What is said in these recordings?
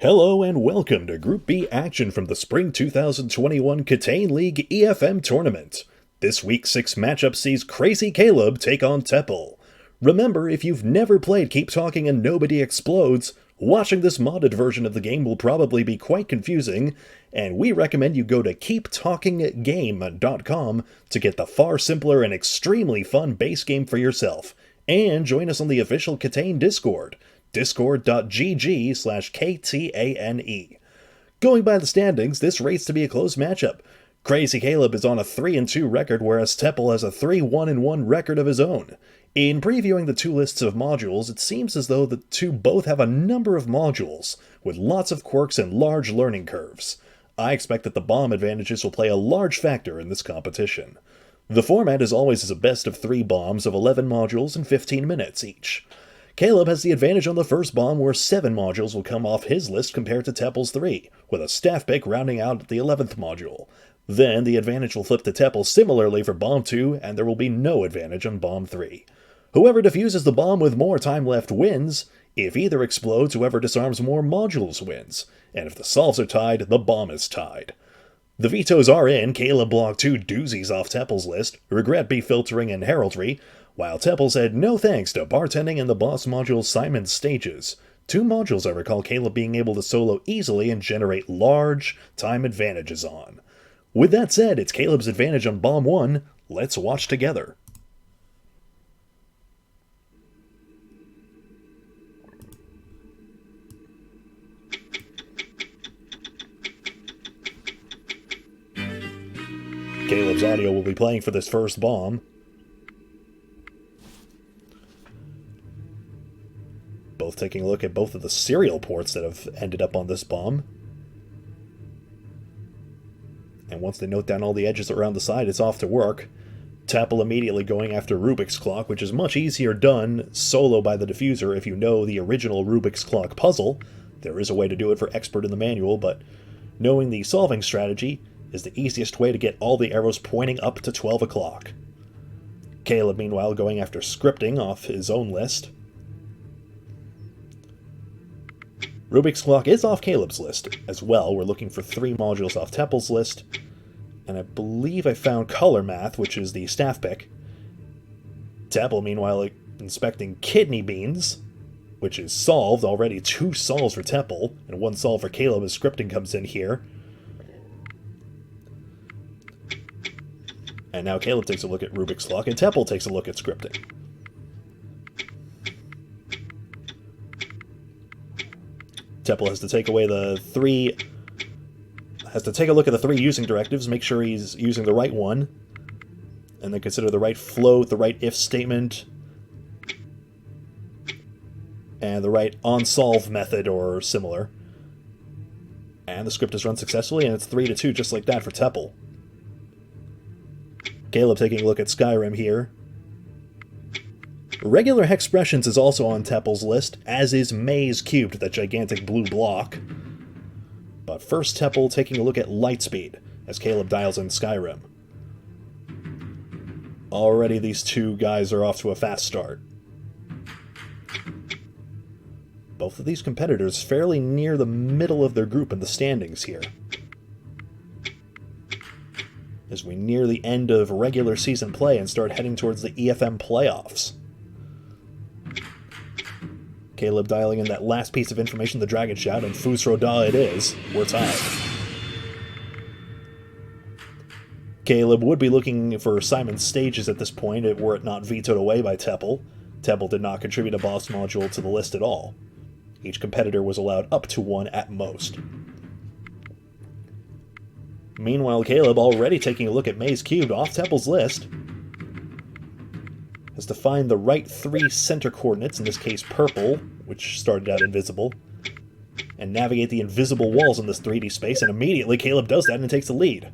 Hello and welcome to Group B action from the Spring 2021 KTaNE League EFM Tournament. This week's 6 matchup sees Crazy Caleb take on Tepel. Remember, if you've never played Keep Talking and Nobody Explodes, watching this modded version of the game will probably be quite confusing, and we recommend you go to KeepTalkingGame.com to get the far simpler and extremely fun base game for yourself, and join us on the official KTaNE Discord, discord.gg/KTaNE. Going by the standings, this rates to be a close matchup. Crazy Caleb is on a 3-2 record, whereas Tepel has a 3-1-1 record of his own. In previewing the two lists of modules, it seems as though the two both have a number of modules, with lots of quirks and large learning curves. I expect that the bomb advantages will play a large factor in this competition. The format is always as a best of 3 bombs of 11 modules and 15 minutes each. Caleb has the advantage on the first bomb, where 7 modules will come off his list compared to Tepel's 3, with a staff pick rounding out the 11th module. Then the advantage will flip to Tepel similarly for bomb 2, and there will be no advantage on bomb 3. Whoever defuses the bomb with more time left wins. If either explodes, whoever disarms more modules wins. And if the solves are tied, the bomb is tied. The vetoes are in. Caleb blocked 2 doozies off Tepel's list, Regret Be Filtering and Heraldry, while Tepel said no thanks to Bartending and the boss module Simon's Stages. 2 modules I recall Caleb being able to solo easily and generate large time advantages on. With that said, it's Caleb's advantage on bomb 1. Let's watch together. Caleb's audio will be playing for this first bomb. Both taking a look at both of the serial ports that have ended up on this bomb. And once they note down all the edges around the side, it's off to work. Tepel immediately going after Rubik's Clock, which is much easier done solo by the diffuser if you know the original Rubik's Clock puzzle. There is a way to do it for expert in the manual, but knowing the solving strategy is the easiest way to get all the arrows pointing up to 12 o'clock. Caleb, meanwhile, going after scripting off his own list. Rubik's Clock is off Caleb's list as well. We're looking for 3 modules off Tepel's list. And I believe I found Color Math, which is the staff pick. Tepel, meanwhile, inspecting Kidney Beans, which is solved. Already 2 solves for Tepel, and 1 solve for Caleb as scripting comes in here. And now Caleb takes a look at Rubik's Clock, and Tepel takes a look at scripting. Tepel has to take away the 3... has to take a look at the 3 using directives, make sure he's using the right one, and then consider the right float, the right if statement, and the right on-solve method or similar. And the script is run successfully, and it's 3-2 just like that for Tepel. Caleb taking a look at Skyrim here. Regular Hexpressions is also on Tepel's list, as is Maze Cubed, that gigantic blue block. But first Tepel taking a look at Lightspeed, as Caleb dials in Skyrim. Already these 2 guys are off to a fast start. Both of these competitors fairly near the middle of their group in the standings here, as we near the end of regular season play and start heading towards the EFM playoffs. Caleb dialing in that last piece of information, the Dragon Shout, and Fusro Da it is. We're tied. Caleb would be looking for Simon's Stages at this point, were it not vetoed away by Tepel. Tepel did not contribute a boss module to the list at all. Each competitor was allowed up to 1 at most. Meanwhile, Caleb, already taking a look at Maze Cubed off Tepel's list, has to find the right 3 center coordinates, in this case purple, which started out invisible, and navigate the invisible walls in this 3D space, and immediately Caleb does that and takes the lead.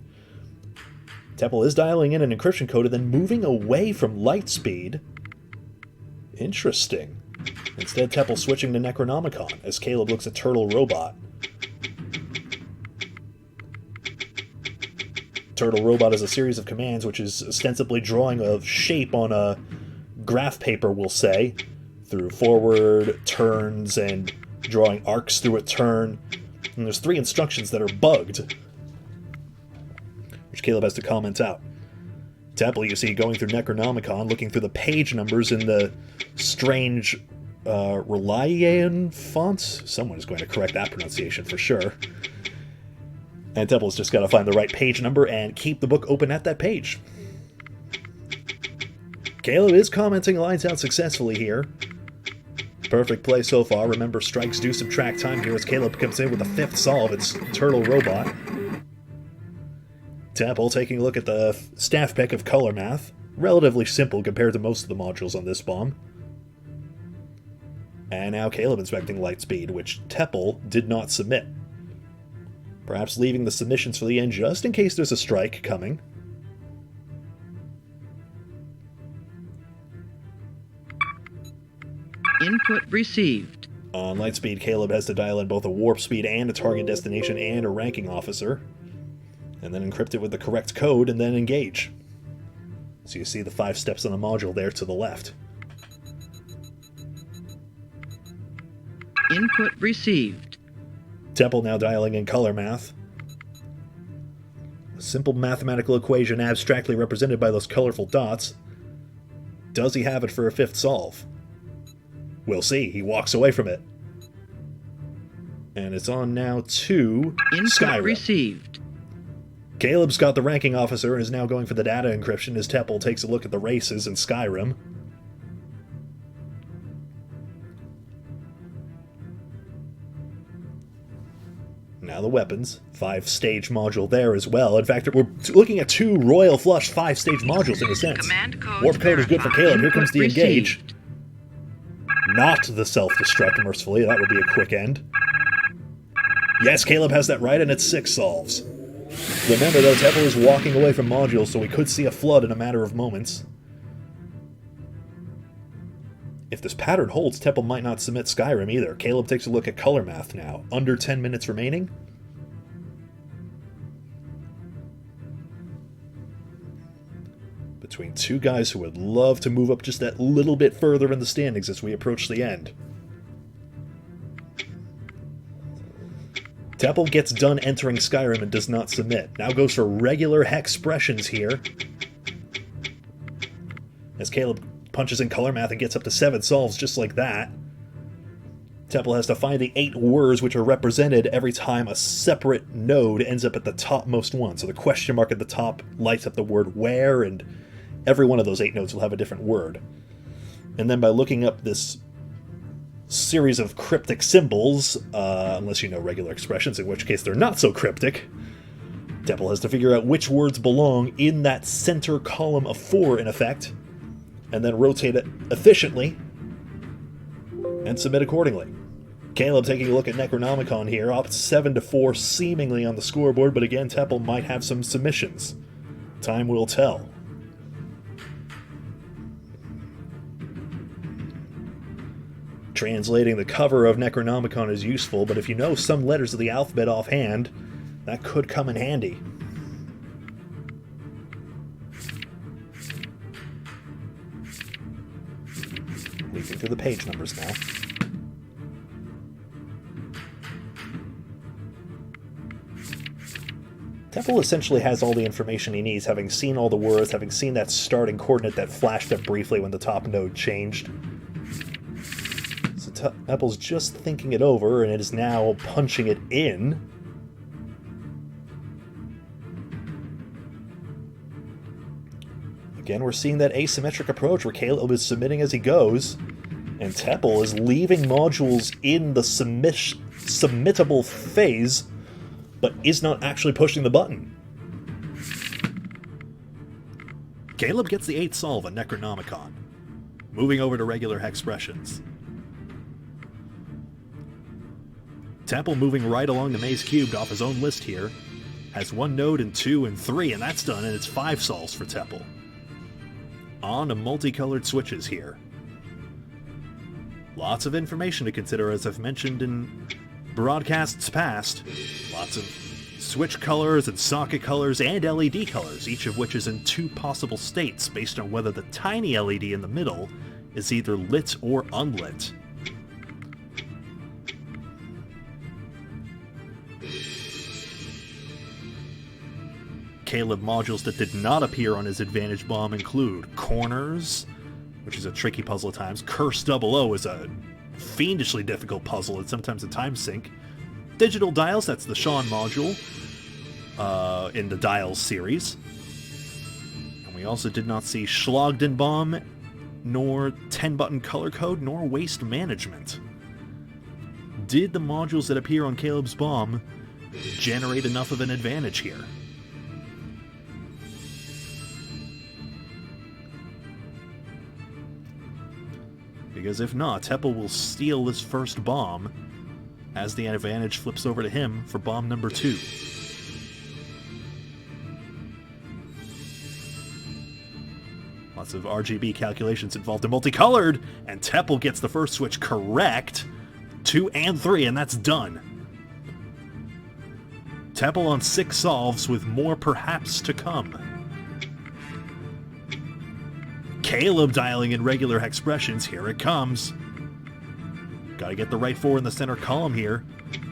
Tepel is dialing in an encryption code and then moving away from Lightspeed. Interesting. Instead, Tepel switching to Necronomicon, as Caleb looks at Turtle Robot. Turtle Robot is a series of commands which is ostensibly drawing a shape on a graph paper, we'll say, through forward turns and drawing arcs through a turn. and there's 3 instructions that are bugged, which Caleb has to comment out. Tepel, you see, going through Necronomicon, looking through the page numbers in the strange Relian font. Someone is going to correct that pronunciation for sure. And Tepel's just got to find the right page number and keep the book open at that page. Caleb is commenting lines out successfully here. Perfect play so far. Remember, strikes do subtract time here as Caleb comes in with the 5th solve. It's Turtle Robot. Tepel taking a look at the staff pick of color math. Relatively simple compared to most of the modules on this bomb. And now Caleb inspecting light speed, which Tepel did not submit. Perhaps leaving the submissions for the end just in case there's a strike coming. Input received. On Lightspeed, Caleb has to dial in both a warp speed and a target destination and a ranking officer. And then encrypt it with the correct code and then engage. So you see the 5 steps on the module there to the left. Input received. Tepel now dialing in color math. A simple mathematical equation abstractly represented by those colorful dots. Does he have it for a 5th solve? We'll see. He walks away from it. And it's on now to Skyrim. Received. Caleb's got the ranking officer and is now going for the data encryption as Tepel takes a look at the races in Skyrim. Now the weapons. 5-stage module there as well. In fact, we're looking at 2 Royal Flush 5-stage modules in a sense. Warp code is good for Caleb. Here comes the engage. Not the self-destruct, mercifully. That would be a quick end. Yes, Caleb has that right, and it's 6 solves. Remember, though, Tepel is walking away from modules, so we could see a flood in a matter of moments. If this pattern holds, Tepel might not submit Skyrim either. Caleb takes a look at color math now. Under 10 minutes remaining. Between 2 guys who would love to move up just that little bit further in the standings as we approach the end. Tepel gets done entering Skyrim and does not submit. Now goes for regular hexpressions here. As Caleb punches in color math and gets up to 7 solves just like that. Tepel has to find the 8 words which are represented every time a separate node ends up at the topmost one. So the question mark at the top lights up the word where, and every one of those 8 nodes will have a different word. And then by looking up this series of cryptic symbols, unless you know regular expressions, in which case they're not so cryptic, Tepel has to figure out which words belong in that center column of 4, in effect, and then rotate it efficiently and submit accordingly. Caleb taking a look at Necronomicon here, up 7-4 seemingly on the scoreboard, but again, Tepel might have some submissions. Time will tell. Translating the cover of Necronomicon is useful, but if you know some letters of the alphabet offhand, that could come in handy. Leafing through the page numbers now. Tepel essentially has all the information he needs, having seen all the words, having seen that starting coordinate that flashed up briefly when the top node changed. So Tepel's just thinking it over, and it is now punching it in. Again, we're seeing that asymmetric approach where Caleb is submitting as he goes, and Tepel is leaving modules in the submittable phase, but is not actually pushing the button. Caleb gets the 8th solve on Necronomicon, moving over to regular hexpressions. Tepel moving right along the maze cubed off his own list here, has 1 node and 2 and 3, and that's done, and it's 5 solves for Tepel. On to multicolored switches here. Lots of information to consider, as I've mentioned in broadcasts past. Lots of switch colors and socket colors and LED colors, each of which is in 2 possible states based on whether the tiny LED in the middle is either lit or unlit. Caleb modules that did not appear on his advantage bomb include Corners, which is a tricky puzzle at times. Curse 00 is a fiendishly difficult puzzle. It's sometimes a time sink. Digital Dials, that's the Sean module in the Dials series. And we also did not see Schlogden Bomb, nor 10-button color code, nor waste management. Did the modules that appear on Caleb's bomb generate enough of an advantage here? Because if not, Tepel will steal this first bomb as the advantage flips over to him for bomb number 2. Lots of RGB calculations involved in multicolored, and Tepel gets the first switch correct. 2 and 3, and that's done. Tepel on 6 solves with more perhaps to come. Caleb dialing in regular expressions. Here it comes. Gotta get the right 4 in the center column here.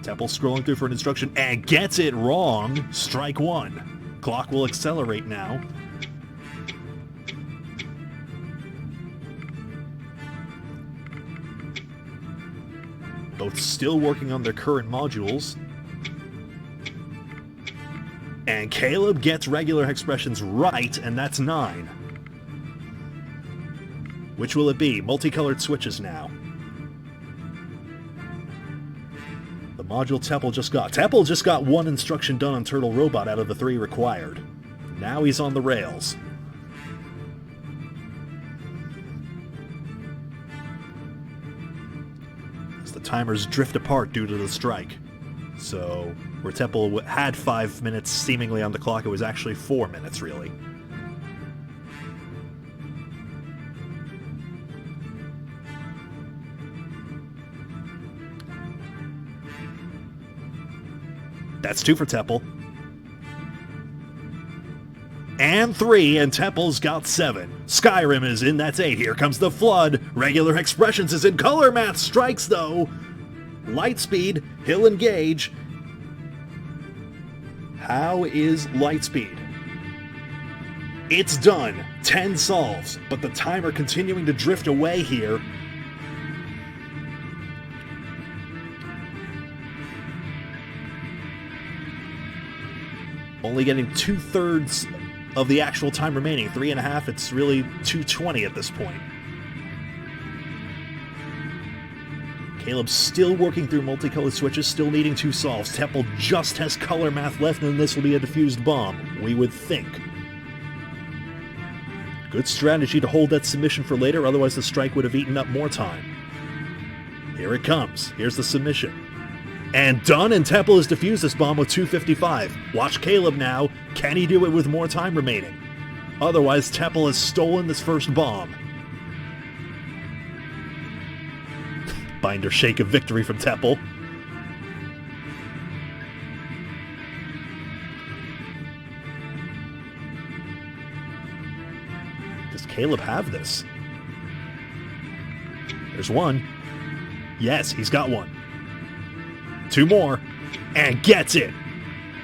Tepel scrolling through for an instruction and gets it wrong. Strike 1. Clock will accelerate now. Both still working on their current modules. And Caleb gets regular expressions right, and that's 9. Which will it be? Multicolored switches now. The module Tepel just got. Tepel just got 1 instruction done on Turtle Robot out of the 3 required. Now he's on the rails. As the timers drift apart due to the strike. So, where Tepel had 5 minutes seemingly on the clock, it was actually 4 minutes, really. That's 2 for Tepel. And 3, and Tepel's got 7. Skyrim is in, that's 8. Here comes the Flood. Regular Expressions is in. Color Math strikes, though. Lightspeed, he'll engage. How is Lightspeed? It's done. 10 solves, but the timer continuing to drift away here. Only getting 2/3 of the actual time remaining. 3.5, it's really 2:20 at this point. Caleb's still working through multicolored switches, still needing 2 solves. Tepel just has color math left, and this will be a diffused bomb, we would think. Good strategy to hold that submission for later, otherwise the strike would have eaten up more time. Here it comes. Here's the submission. And done, and Tepel has defused this bomb with 2:55. Watch Caleb now. Can he do it with more time remaining? Otherwise, Tepel has stolen this first bomb. Binder shake of victory from Tepel. Does Caleb have this? There's 1. Yes, he's got 1. 2 more, and gets it.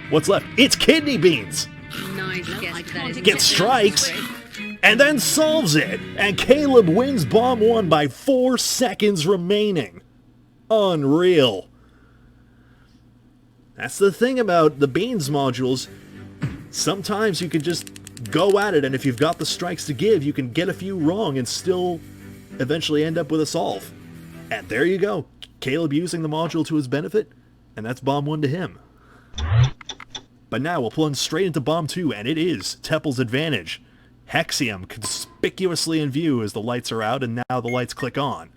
What's left? It's kidney beans. Nice guess. Gets strikes, and then solves it. And Caleb wins bomb 1 by 4 seconds remaining. Unreal. That's the thing about the beans modules. Sometimes you can just go at it, and if you've got the strikes to give, you can get a few wrong and still eventually end up with a solve. And there you go. Caleb using the module to his benefit, and that's bomb 1 to him. But now we'll plunge straight into bomb 2, and it is Tepel's advantage. Hexium conspicuously in view as the lights are out, and now the lights click on.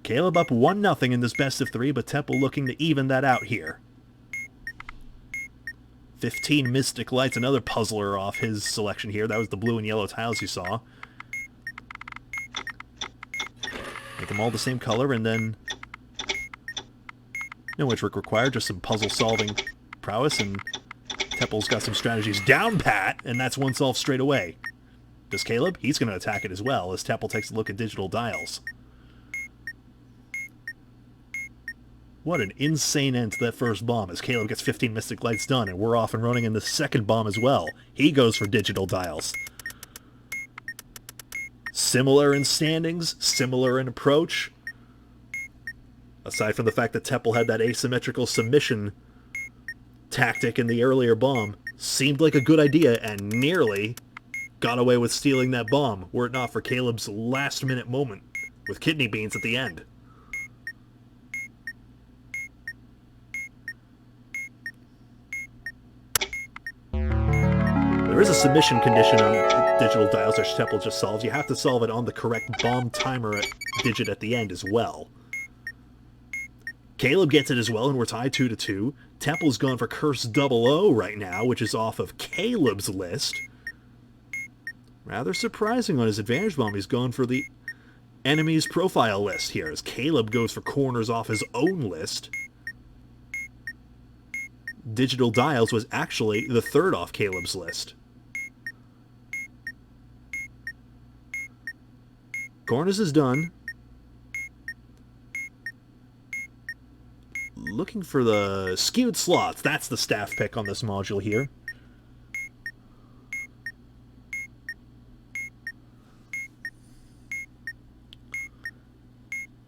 Caleb up 1-0 in this best of 3, but Tepel looking to even that out here. 15 Mystic Lights, another puzzler off his selection here. That was the blue and yellow tiles you saw. Make them all the same color, and then no witch work required, just some puzzle-solving prowess, and Tepel's got some strategies down pat, and that's 1 solve straight away. Does Caleb? He's going to attack it as well, as Tepel takes a look at digital dials. What an insane end to that first bomb as Caleb gets 15 Mystic Lights done, and we're off and running in the second bomb as well. He goes for digital dials. Similar in standings, similar in approach. Aside from the fact that Tepel had that asymmetrical submission tactic in the earlier bomb, seemed like a good idea and nearly got away with stealing that bomb, were it not for Caleb's last-minute moment with kidney beans at the end. There is a submission condition on digital dials which Tepel just solves. You have to solve it on the correct bomb timer digit at the end as well. Caleb gets it as well, and we're tied 2-2. Tepel's gone for Curse 00 right now, which is off of Caleb's list. Rather surprising on his advantage bomb. He's gone for the enemy's profile list here, as Caleb goes for corners off his own list. Digital dials was actually the third off Caleb's list. Corners is done. Looking for the skewed slots. That's the staff pick on this module here.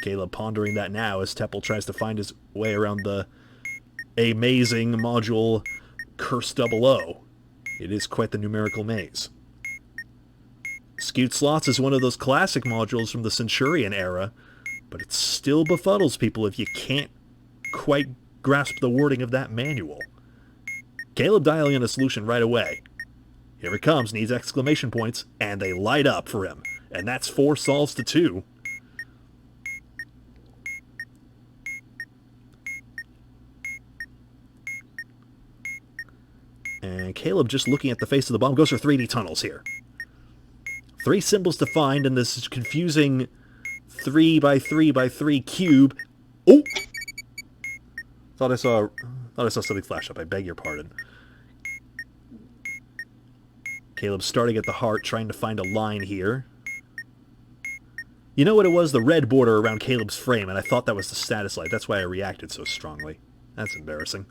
Caleb pondering that now as Tepel tries to find his way around the amazing module Curse 00. It is quite the numerical maze. Skewed slots is one of those classic modules from the Centurion era, but it still befuddles people if you can't quite grasp the wording of that manual. Caleb dialing in a solution right away. Here it comes, needs exclamation points, and they light up for him. And that's 4 solves to 2. And Caleb, just looking at the face of the bomb, goes for 3D tunnels here. 3 symbols to find in this confusing 3x3x3 cube. Oh! Thought I saw something flash up. I beg your pardon. Caleb's starting at the heart, trying to find a line here. You know what it was? The red border around Caleb's frame, and I thought that was the status light. That's why I reacted so strongly. That's embarrassing.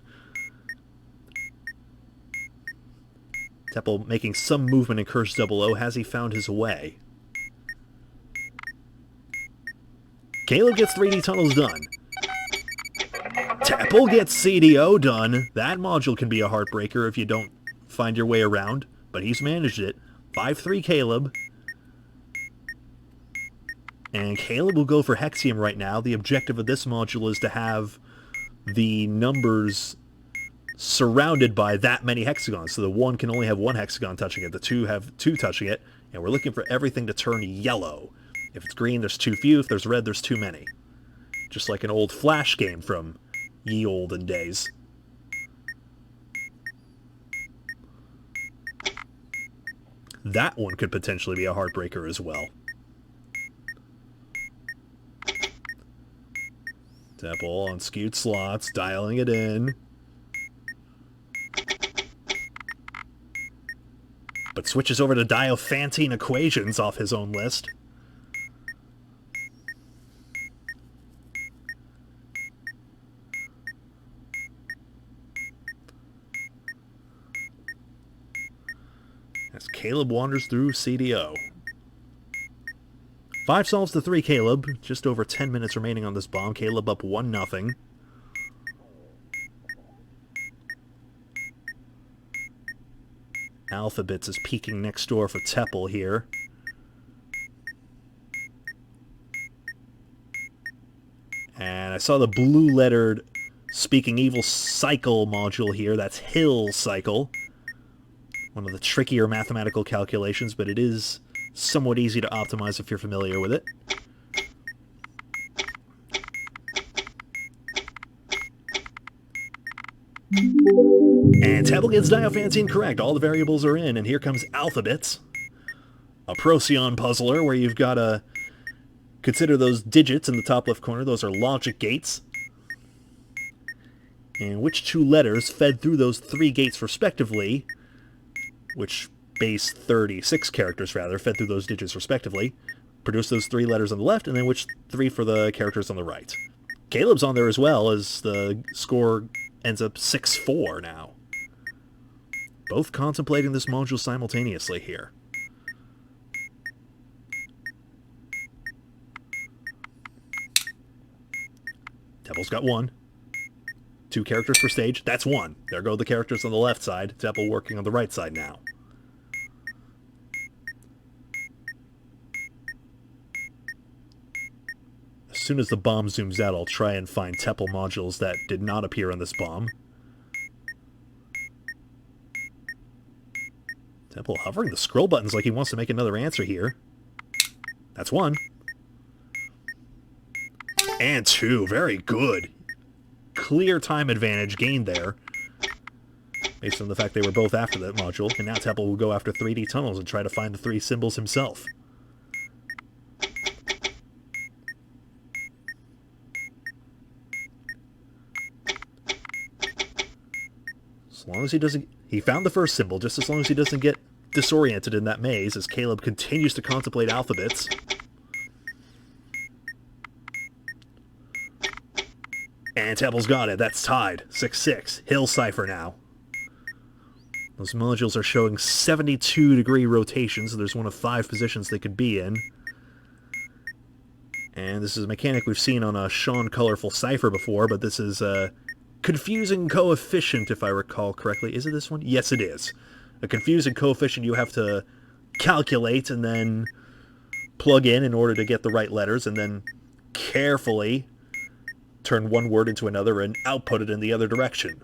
Tepel making some movement in Curse 00. Has he found his way? Caleb gets 3D tunnels done. Tepel gets CDO done. That module can be a heartbreaker if you don't find your way around, but he's managed it. 5-3 Caleb. And Caleb will go for Hexium right now. The objective of this module is to have the numbers surrounded by that many hexagons. So the 1 can only have 1 hexagon touching it, the 2 have 2 touching it, and we're looking for everything to turn yellow. If it's green, there's too few. If there's red, there's too many. Just like an old Flash game from ye olden days. That one could potentially be a heartbreaker as well. Tepel on skewed slots, dialing it in. But switches over to Diophantine equations off his own list. As Caleb wanders through CDO. 5 solves to 3 Caleb. Just over 10 minutes remaining on this bomb. Caleb up 1-0. Alphabets is peeking next door for Tepel here. And I saw the blue-lettered Speaking Evil Cycle module here. That's Hill Cycle. One of the trickier mathematical calculations, but it is somewhat easy to optimize if you're familiar with it. And Tepel gets Diophantine correct. All the variables are in, and here comes Alphabets. A Procyon puzzler where you've got to consider those digits in the top left corner. Those are logic gates. And which 2 letters fed through those 3 gates respectively, which base 36 characters rather, fed through those digits respectively, produce those 3 letters on the left, and then which 3 for the characters on the right. Caleb's on there as well, as the score ends up 6-4 now. Both contemplating this module simultaneously here. Tepel's got 1. 2 characters per stage. That's 1. There go the characters on the left side. Tepel working on the right side now. As soon as the bomb zooms out, I'll try and find Tepel modules that did not appear on this bomb. Tepel hovering the scroll buttons like he wants to make another answer here. That's 1. And 2. Very good. Clear time advantage gained there, based on the fact they were both after that module. And now Tepel will go after 3D tunnels and try to find the 3 symbols himself. As long as he doesn't... He found the first symbol, just as long as he doesn't get disoriented in that maze, as Caleb continues to contemplate alphabets. And Tepel's got it. That's tied. 6-6. Hill Cipher now. Those modules are showing 72-degree rotation, so there's one of 5 positions they could be in. And this is a mechanic we've seen on a Sean Colorful Cipher before, but this is a confusing coefficient, if I recall correctly. Is it this one? Yes, it is. A confusing coefficient you have to calculate and then plug in order to get the right letters, and then carefully turn one word into another and output it in the other direction.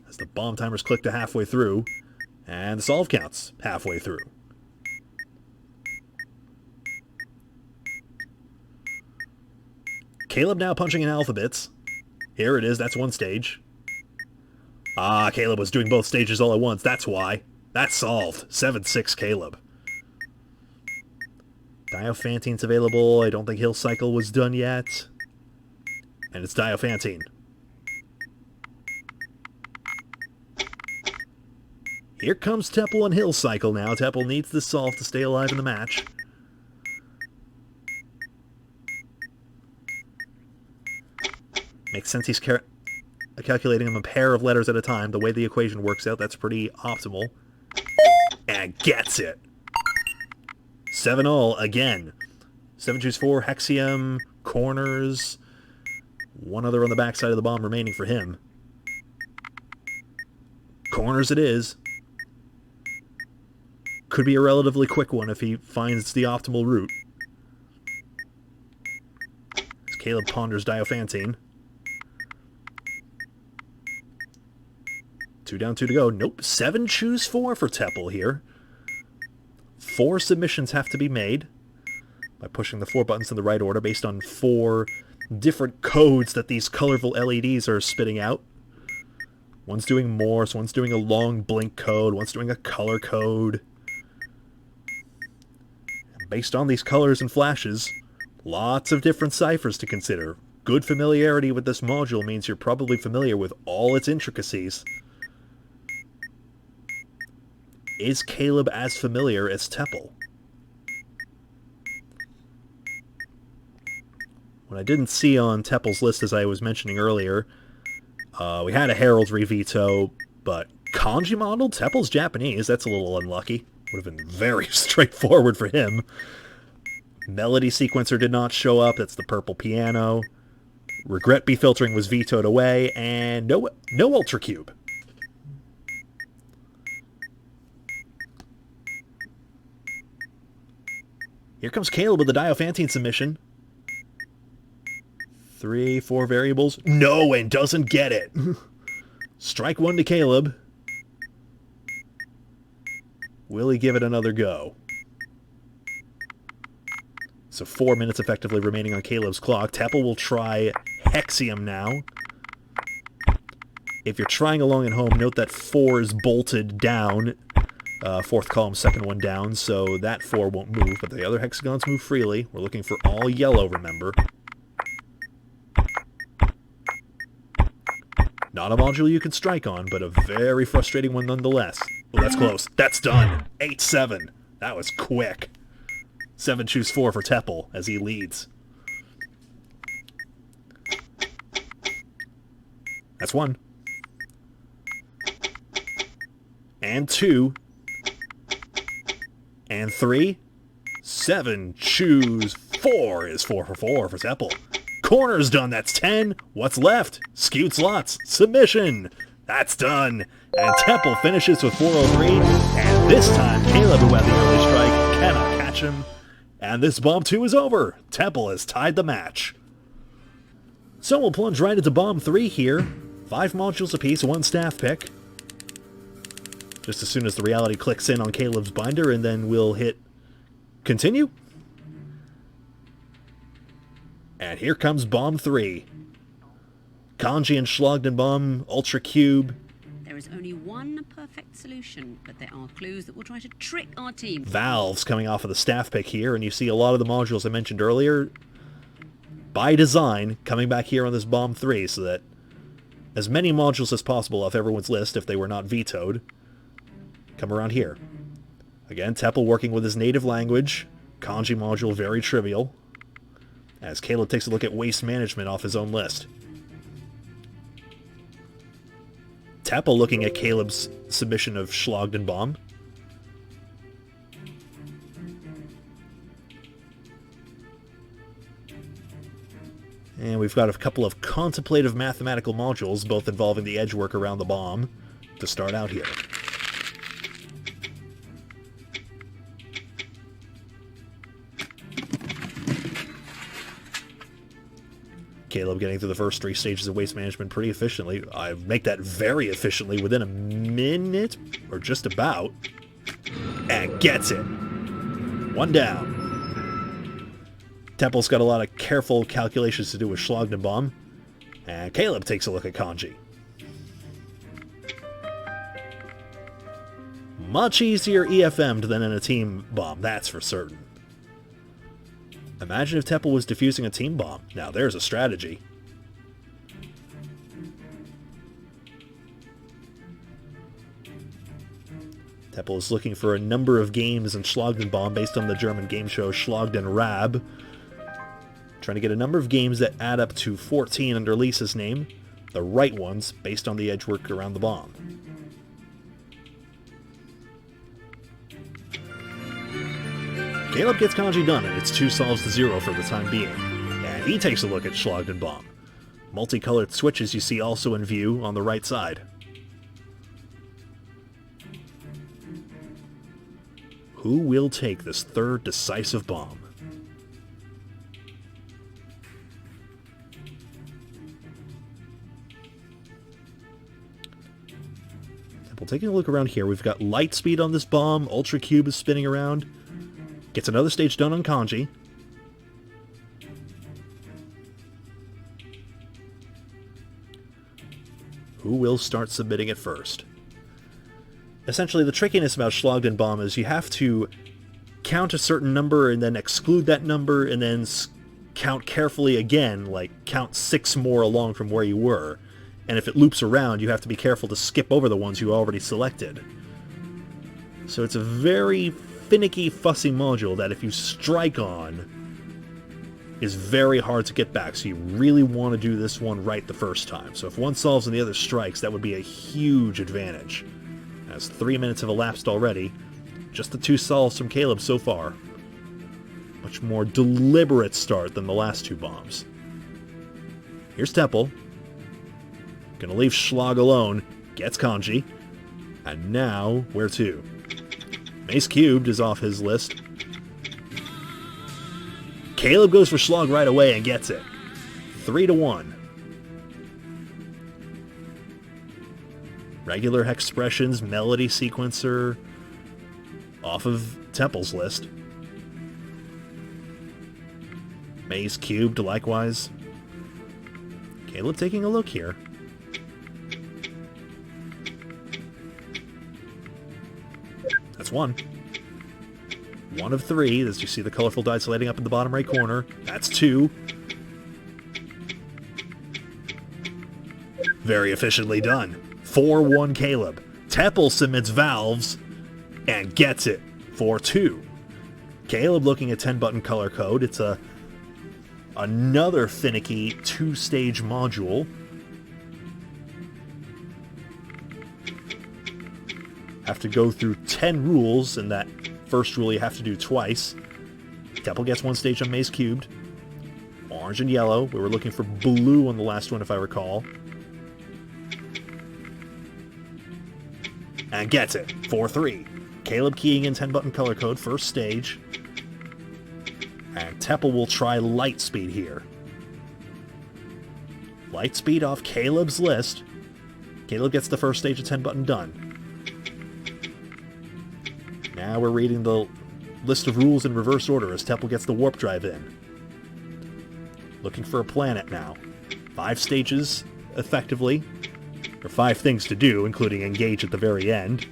As the bomb timers click to halfway through, and the solve counts halfway through. Caleb now punching in alphabets. Here it is, that's 1 stage. Ah, Caleb was doing both stages all at once, that's why. That's solved. 7-6 Caleb. Diophantine's available. I don't think Hill Cycle was done yet. And it's Diophantine. Here comes Tepel and Hill Cycle now. Tepel needs the solve to stay alive in the match. Makes sense he's calculating them a pair of letters at a time. The way the equation works out, that's pretty optimal. And gets it. 7-all again. 7 choose 4, Hexium, corners. One other on the backside of the bomb remaining for him. Corners it is. Could be a relatively quick one if he finds the optimal route. As Caleb ponders Diophantine. 2 down, 2 to go. Nope. 7 choose 4 for Tepel here. 4 submissions have to be made by pushing the 4 buttons in the right order based on 4 different codes that these colorful LEDs are spitting out. One's doing Morse, one's doing a long blink code, one's doing a color code. And based on these colors and flashes, lots of different ciphers to consider. Good familiarity with this module means you're probably familiar with all its intricacies. Is Caleb as familiar as Tepel? What I didn't see on Tepel's list, as I was mentioning earlier, we had a heraldry veto, but kanji model? Tepel's Japanese. That's a little unlucky. Would have been very straightforward for him. Melody sequencer did not show up. That's the purple piano. Regret B-filtering was vetoed away, and no Ultra Cube. Here comes Caleb with the Diophantine submission. 3, 4 variables. No, and doesn't get it. Strike 1 to Caleb. Will he give it another go? So 4 minutes effectively remaining on Caleb's clock. Tepel will try Hexium now. If you're trying along at home, note that 4 is bolted down. 4th column, 2nd one down, so that 4 won't move, but the other hexagons move freely. We're looking for all yellow, remember. Not a module you can strike on, but a very frustrating one nonetheless. Oh, that's close. That's done. 8-7. That was quick. 7 choose 4 for Tepel as he leads. That's 1. And 2. And 3. 7. Choose 4 is 4 for 4 for Tepel. Corner's done. That's 10. What's left? Skewed slots. Submission. That's done. And Tepel finishes with 403. And this time, Caleb, who had the early strike, cannot catch him. And this bomb 2 is over. Tepel has tied the match. So we'll plunge right into bomb 3 here. 5 modules apiece, 1 staff pick. Just as soon as the reality clicks in on Caleb's binder, and then we'll hit continue. And here comes bomb 3. Kanji and Schlagdenbaum, Ultra Cube. There is only one perfect solution, but there are clues that will try to trick our team. Valves coming off of the staff pick here, and you see a lot of the modules I mentioned earlier, by design, coming back here on this bomb 3, so that as many modules as possible off everyone's list, if they were not vetoed, come around here. Again, Tepel working with his native language. Kanji module, very trivial. As Caleb takes a look at waste management off his own list. Tepel looking at Caleb's submission of Schlagdenbaum. And we've got a couple of contemplative mathematical modules, both involving the edge work around the bomb, to start out here. Caleb getting through the first 3 stages of waste management pretty efficiently. I make that very efficiently within a minute, or just about, and gets it. 1 down. Tepel's got a lot of careful calculations to do with Schlagdenbaum, and Caleb takes a look at Kanji. Much easier EFM'd than in a team bomb, that's for certain. Imagine if Tepel was defusing a team bomb. Now there's a strategy. Tepel is looking for a number of games in Schlagdenbaum based on the German game show Schlagdenrab. Trying to get a number of games that add up to 14 under Lisa's name. The right ones based on the edge work around the bomb. Caleb gets Kanji done, and it's 2 solves to 0 for the time being. And he takes a look at Schlagdenbaum. Multicolored switches you see also in view on the right side. Who will take this 3rd decisive bomb? Well, taking a look around here, we've got light speed on this bomb, Ultra Cube is spinning around. Gets another stage done on Kanji. Who will start submitting it first? Essentially, the trickiness about Schlagdenbaum is you have to count a certain number and then exclude that number and then count carefully again, like count 6 more along from where you were. And if it loops around, you have to be careful to skip over the ones you already selected. So it's a very finicky, fussy module that if you strike on is very hard to get back, so you really want to do this one right the first time. So if one solves and the other strikes, that would be a huge advantage. As 3 minutes have elapsed already, just the 2 solves from Caleb so far. Much more deliberate start than the last 2 bombs. Here's Tepel. Gonna leave Schlag alone, gets Kanji, and now where to? Mace Cubed is off his list. Caleb goes for Schlag right away and gets it. 3-1. Regular Hexpressions, Melody Sequencer, off of Tepel's list. Maze Cubed, likewise. Caleb taking a look here. That's 1. 1 of 3, as you see the colorful dice lighting up in the bottom right corner. That's 2. Very efficiently done. 4-1 Caleb. Tepel submits valves and gets it for 2. Caleb looking at 10-button color code. It's another finicky 2-stage module. have to go through 10 rules, and that first rule you have to do twice. Tepel gets 1 stage on Maze Cubed. Orange and yellow. We were looking for blue on the last one, if I recall. And gets it. 4-3. Caleb keying in 10-button color code, first stage. And Tepel will try light speed here. Light speed off Caleb's list. Caleb gets the first stage of 10-button done. Now we're reading the list of rules in reverse order as Tepel gets the warp drive in. Looking for a planet now. 5 stages, effectively. Or 5 things to do, including engage at the very end.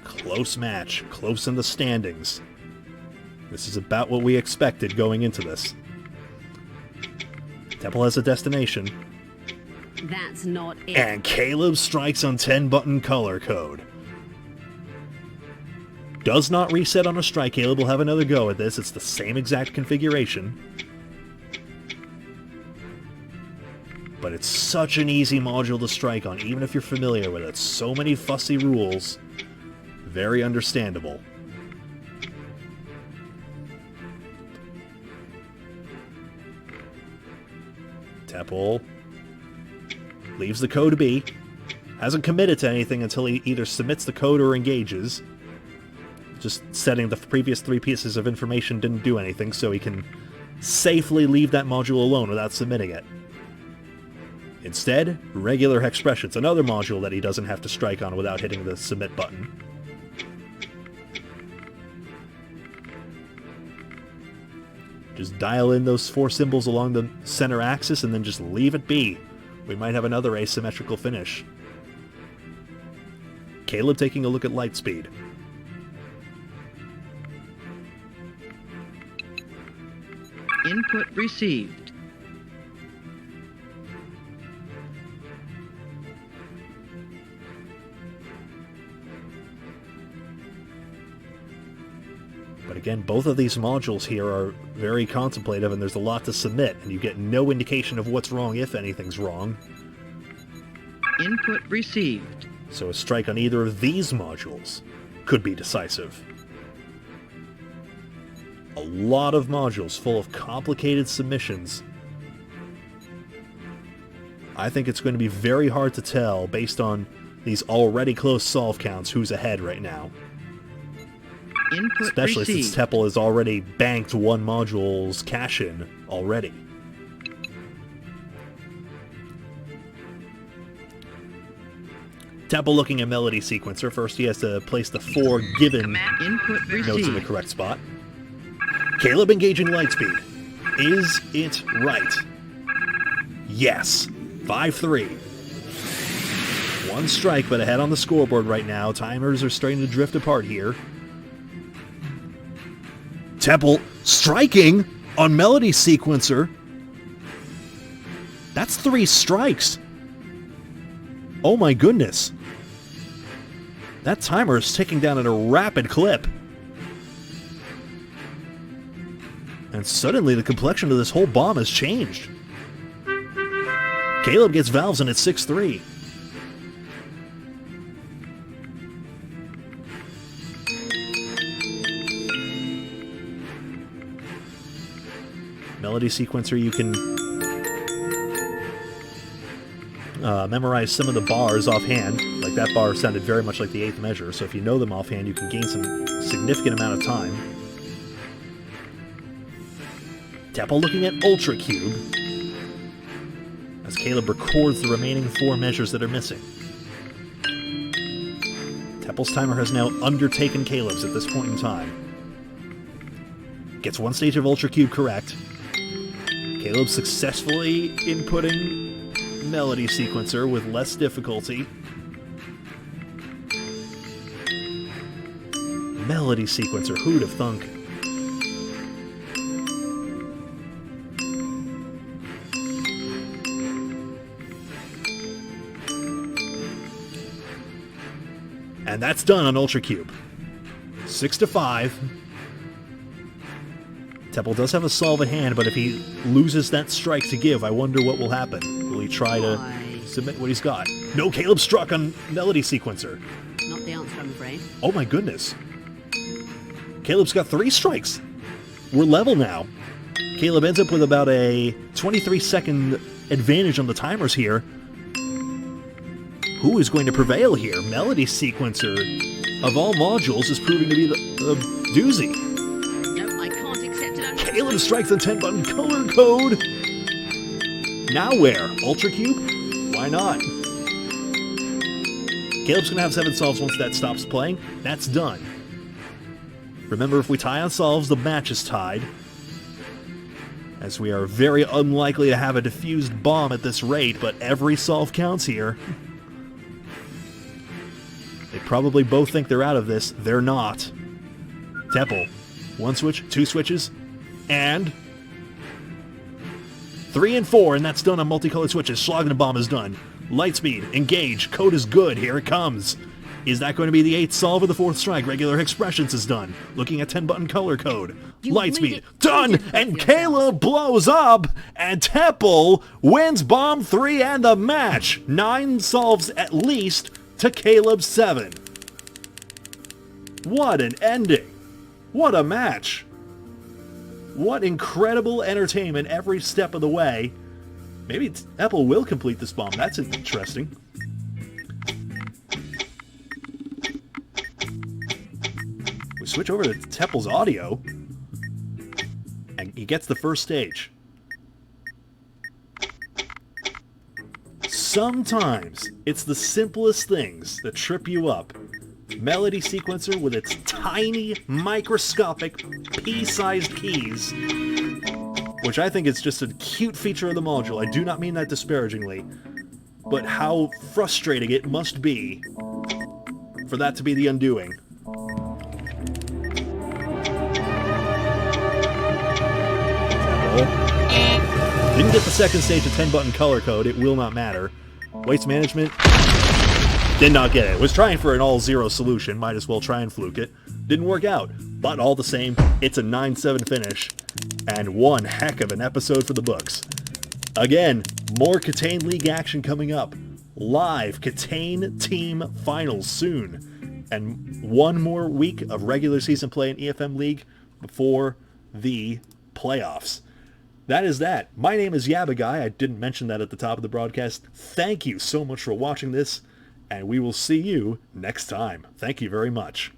Close match. Close in the standings. This is about what we expected going into this. Tepel has a destination. That's not it. And Caleb strikes on 10-button color code. Does not reset on a strike. Caleb will have another go at this. It's the same exact configuration. But it's such an easy module to strike on, even if you're familiar with it. So many fussy rules. Very understandable. Tepel leaves the code be. Hasn't committed to anything until he either submits the code or engages. Just setting the previous 3 pieces of information didn't do anything, so he can safely leave that module alone without submitting it. Instead, regular expressions, another module that he doesn't have to strike on without hitting the submit button. Just dial in those 4 symbols along the center axis and then just leave it be. We might have another asymmetrical finish. Caleb taking a look at light speed. Input received. But again, both of these modules here are very contemplative, and there's a lot to submit, and you get no indication of what's wrong if anything's wrong. Input received. So a strike on either of these modules could be decisive. A lot of modules full of complicated submissions. I think it's going to be very hard to tell, based on these already close solve counts, who's ahead right now. Input Especially received. since Tepel has already banked 1 module's cash-in already. Tepel looking at Melody Sequencer. First he has to place the 4 given Input notes in the received. correct spot. Caleb engaging Lightspeed. Is it right? Yes. 5-3. 1 strike, but ahead on the scoreboard right now. Timers are starting to drift apart here. Tepel striking on Melody Sequencer. That's 3 strikes. Oh my goodness. That timer is ticking down at a rapid clip. And suddenly the complexion of this whole bomb has changed. Caleb gets valves and it's 6-3. Melody Sequencer, you can memorize some of the bars offhand. Like that bar sounded very much like the 8th measure, so if you know them offhand, you can gain some significant amount of time. Tepel looking at Ultra Cube as Caleb records the remaining 4 measures that are missing. Tepel's timer has now undertaken Caleb's at this point in time. Gets 1 stage of Ultra Cube correct. Caleb successfully inputting Melody Sequencer with less difficulty. Melody Sequencer, who'd have thunk? And that's done on Ultra Cube. 6-5. Tepel does have a solve at hand, but if he loses that strike to give, I wonder what will happen. Will he try to submit what he's got? No, Caleb struck on Melody Sequencer. Not the answer, I'm afraid. Oh my goodness. Caleb's got 3 strikes. We're level now. Caleb ends up with about a 23-second advantage on the timers here. Who is going to prevail here? Melody Sequencer, of all modules, is proving to be the doozy. No, I can't accept it. Caleb strikes the 10-button color code. Now where? Ultra Cube? Why not? Caleb's going to have 7 solves once that stops playing. That's done. Remember, if we tie on solves, the match is tied. As we are very unlikely to have a diffused bomb at this rate, but every solve counts here. They probably both think they're out of this. They're not. Tepel. 1 switch, 2 switches, and 3 and 4, and that's done on multicolored switches. Slogging bomb is done. Lightspeed, engage, code is good, here it comes. Is that going to be the 8th solve or the 4th strike? Regular expressions is done. Looking at 10-button color code. Lightspeed, done! And Caleb blows up! And Tepel wins bomb 3 and the match! 9 solves at least to Caleb's 7. What an ending! What a match! What incredible entertainment every step of the way. Maybe Tepel will complete this bomb. That's interesting. We switch over to Tepel's audio, and he gets the first stage. Sometimes it's the simplest things that trip you up. Melody Sequencer with its tiny, microscopic, pea-sized keys, which I think is just a cute feature of the module. I do not mean that disparagingly, but how frustrating it must be for that to be the undoing. Didn't get the second stage of 10-button color code. It will not matter. Waste management. Did not get it. Was trying for an all-0 solution. Might as well try and fluke it. Didn't work out. But all the same, it's a 9-7 finish. And one heck of an episode for the books. Again, more KTaNE League action coming up. Live KTaNE Team Finals soon. And one more week of regular season play in EFM League before the playoffs. That is that. My name is Yabaguy. I didn't mention that at the top of the broadcast. Thank you so much for watching this, and we will see you next time. Thank you very much.